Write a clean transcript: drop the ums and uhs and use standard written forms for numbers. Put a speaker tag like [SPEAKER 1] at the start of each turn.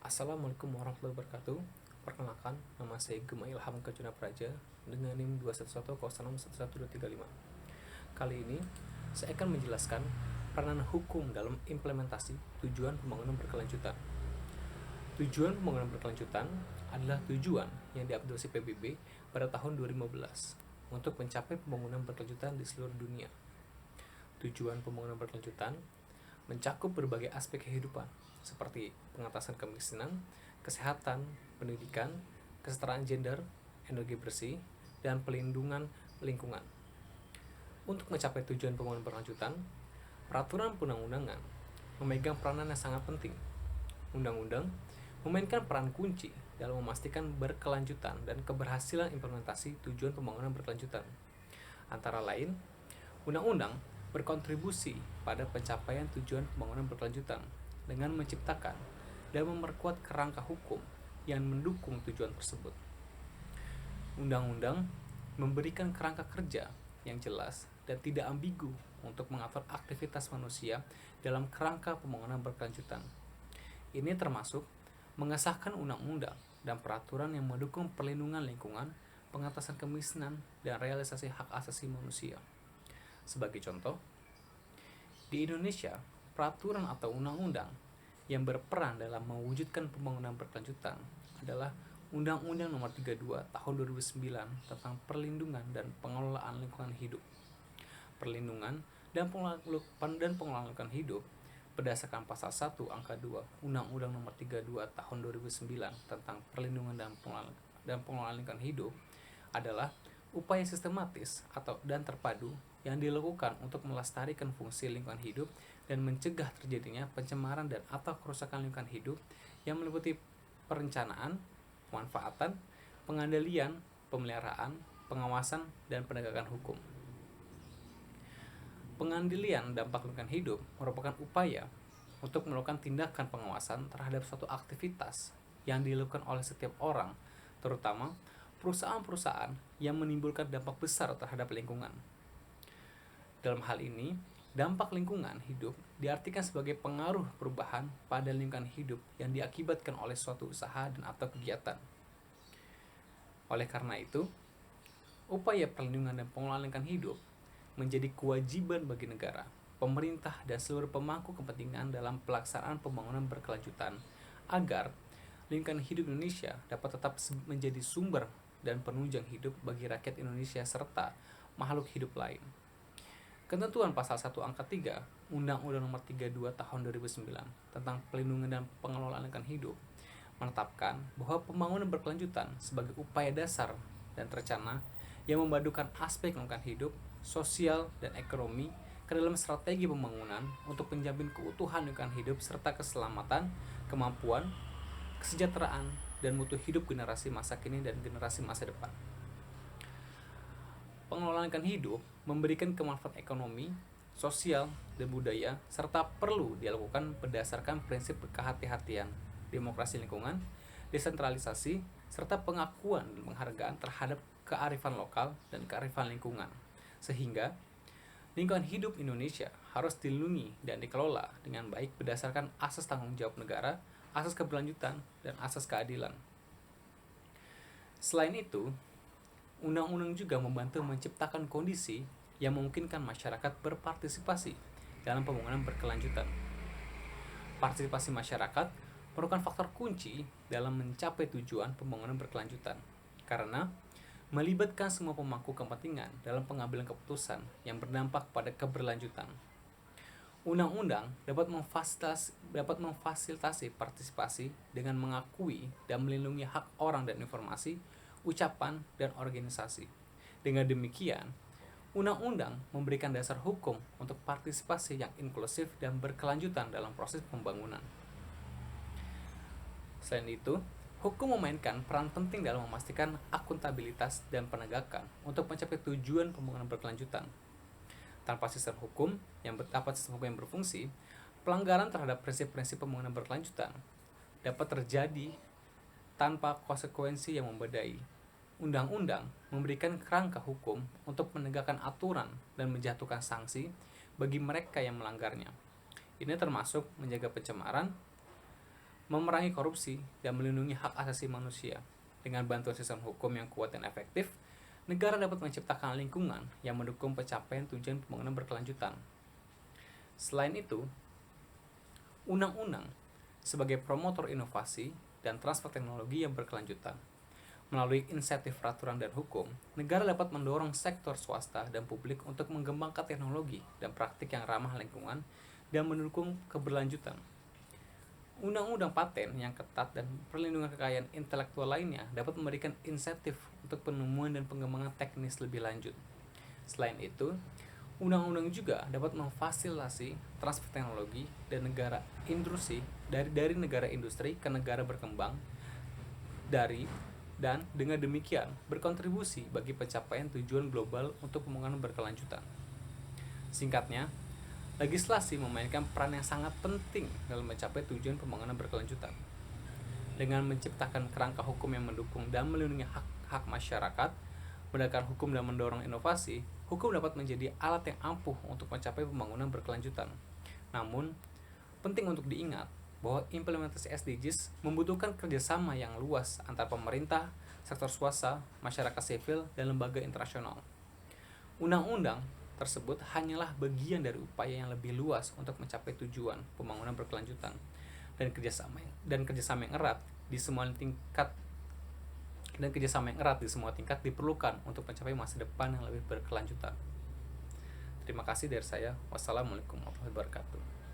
[SPEAKER 1] Assalamualaikum warahmatullahi wabarakatuh. Perkenalkan, nama saya Gema Ilham Kejuna Praja dengan NIM 21106111235. Kali ini, saya akan menjelaskan peranan hukum dalam implementasi tujuan pembangunan berkelanjutan. Tujuan pembangunan berkelanjutan adalah tujuan yang diadopsi PBB pada tahun 2015 untuk mencapai pembangunan berkelanjutan di seluruh dunia. Tujuan pembangunan berkelanjutan mencakup berbagai aspek kehidupan seperti pengentasan kemiskinan, kesehatan, pendidikan, kesetaraan gender, energi bersih, dan pelindungan lingkungan. Untuk mencapai tujuan pembangunan berkelanjutan, peraturan perundang-undangan memegang peranan yang sangat penting. Undang-undang memainkan peran kunci dalam memastikan berkelanjutan dan keberhasilan implementasi tujuan pembangunan berkelanjutan. Antara lain, undang-undang berkontribusi pada pencapaian tujuan pembangunan berkelanjutan dengan menciptakan dan memperkuat kerangka hukum yang mendukung tujuan tersebut. Undang-undang memberikan kerangka kerja yang jelas dan tidak ambigu untuk mengatur aktivitas manusia dalam kerangka pembangunan berkelanjutan. Ini termasuk mengesahkan undang-undang dan peraturan yang mendukung perlindungan lingkungan, pengentasan kemiskinan, dan realisasi hak asasi manusia. Sebagai contoh, di Indonesia, peraturan atau undang-undang yang berperan dalam mewujudkan pembangunan berkelanjutan adalah Undang-Undang Nomor 32 Tahun 2009 tentang Perlindungan dan Pengelolaan Lingkungan Hidup. Perlindungan dan pengelolaan lingkungan hidup berdasarkan pasal 1 angka 2 Undang-Undang Nomor 32 Tahun 2009 tentang Perlindungan dan Pengelolaan Lingkungan Hidup adalah upaya sistematis dan terpadu yang dilakukan untuk melestarikan fungsi lingkungan hidup dan mencegah terjadinya pencemaran dan atau kerusakan lingkungan hidup yang meliputi perencanaan, pemanfaatan, pengendalian, pemeliharaan, pengawasan, dan penegakan hukum. Pengendalian dampak lingkungan hidup merupakan upaya untuk melakukan tindakan pengawasan terhadap suatu aktivitas yang dilakukan oleh setiap orang, terutama perusahaan-perusahaan yang menimbulkan dampak besar terhadap lingkungan. Dalam hal ini, dampak lingkungan hidup diartikan sebagai pengaruh perubahan pada lingkungan hidup yang diakibatkan oleh suatu usaha dan atau kegiatan. Oleh karena itu, upaya perlindungan dan pengelolaan lingkungan hidup menjadi kewajiban bagi negara, pemerintah, dan seluruh pemangku kepentingan dalam pelaksanaan pembangunan berkelanjutan agar lingkungan hidup Indonesia dapat tetap menjadi sumber dan penunjang hidup bagi rakyat Indonesia serta makhluk hidup lain. Ketentuan pasal 1 angka 3 Undang-Undang Nomor 32 Tahun 2009 tentang Pelindungan dan Pengelolaan Lingkungan Hidup menetapkan bahwa pembangunan berkelanjutan sebagai upaya dasar dan terencana yang memadukan aspek lingkungan hidup, sosial, dan ekonomi ke dalam strategi pembangunan untuk menjamin keutuhan lingkungan hidup serta keselamatan, kemampuan, kesejahteraan, dan mutu hidup generasi masa kini dan generasi masa depan. Pengelolaan lingkungan hidup memberikan kemanfaatan ekonomi, sosial, dan budaya, serta perlu dilakukan berdasarkan prinsip kehati-hatian, demokrasi lingkungan, desentralisasi, serta pengakuan dan penghargaan terhadap kearifan lokal dan kearifan lingkungan. Sehingga, lingkungan hidup Indonesia harus dilindungi dan dikelola dengan baik berdasarkan asas tanggung jawab negara, asas keberlanjutan, dan asas keadilan. Selain itu, undang-undang juga membantu menciptakan kondisi yang memungkinkan masyarakat berpartisipasi dalam pembangunan berkelanjutan. Partisipasi masyarakat merupakan faktor kunci dalam mencapai tujuan pembangunan berkelanjutan, karena melibatkan semua pemangku kepentingan dalam pengambilan keputusan yang berdampak pada keberlanjutan. Undang-undang dapat memfasilitasi partisipasi dengan mengakui dan melindungi hak orang dan informasi, ucapan, dan organisasi. Dengan demikian, undang-undang memberikan dasar hukum untuk partisipasi yang inklusif dan berkelanjutan dalam proses pembangunan. Selain itu, hukum memainkan peran penting dalam memastikan akuntabilitas dan penegakan untuk mencapai tujuan pembangunan berkelanjutan. Tanpa sistem hukum yang berfungsi, pelanggaran terhadap prinsip-prinsip pembangunan berkelanjutan dapat terjadi tanpa konsekuensi yang membedai. Undang-undang memberikan kerangka hukum untuk menegakkan aturan dan menjatuhkan sanksi bagi mereka yang melanggarnya. Ini termasuk menjaga pencemaran, memerangi korupsi, dan melindungi hak asasi manusia. Dengan bantuan sistem hukum yang kuat dan efektif, negara dapat menciptakan lingkungan yang mendukung pencapaian tujuan pembangunan berkelanjutan. Selain itu, undang-undang sebagai promotor inovasi dan transfer teknologi yang berkelanjutan. Melalui insentif peraturan dan hukum, negara dapat mendorong sektor swasta dan publik untuk mengembangkan teknologi dan praktik yang ramah lingkungan dan mendukung keberlanjutan. Undang-undang paten yang ketat dan perlindungan kekayaan intelektual lainnya dapat memberikan insentif untuk penemuan dan pengembangan teknis lebih lanjut. Selain itu, undang-undang juga dapat memfasilitasi transfer teknologi dan negara industri dari negara industri ke negara berkembang dan dengan demikian berkontribusi bagi pencapaian tujuan global untuk pembangunan berkelanjutan. Singkatnya, legislasi memainkan peran yang sangat penting dalam mencapai tujuan pembangunan berkelanjutan. Dengan menciptakan kerangka hukum yang mendukung dan melindungi hak-hak masyarakat, menegakkan hukum dan mendorong inovasi, hukum dapat menjadi alat yang ampuh untuk mencapai pembangunan berkelanjutan. Namun, penting untuk diingat bahwa implementasi SDGs membutuhkan kerjasama yang luas antara pemerintah, sektor swasta, masyarakat sipil, dan lembaga internasional. Undang-undang tersebut hanyalah bagian dari upaya yang lebih luas untuk mencapai tujuan pembangunan berkelanjutan dan kerjasama yang erat di semua tingkat diperlukan untuk mencapai masa depan yang lebih berkelanjutan. Terima kasih dari saya. Wassalamualaikum warahmatullahi wabarakatuh.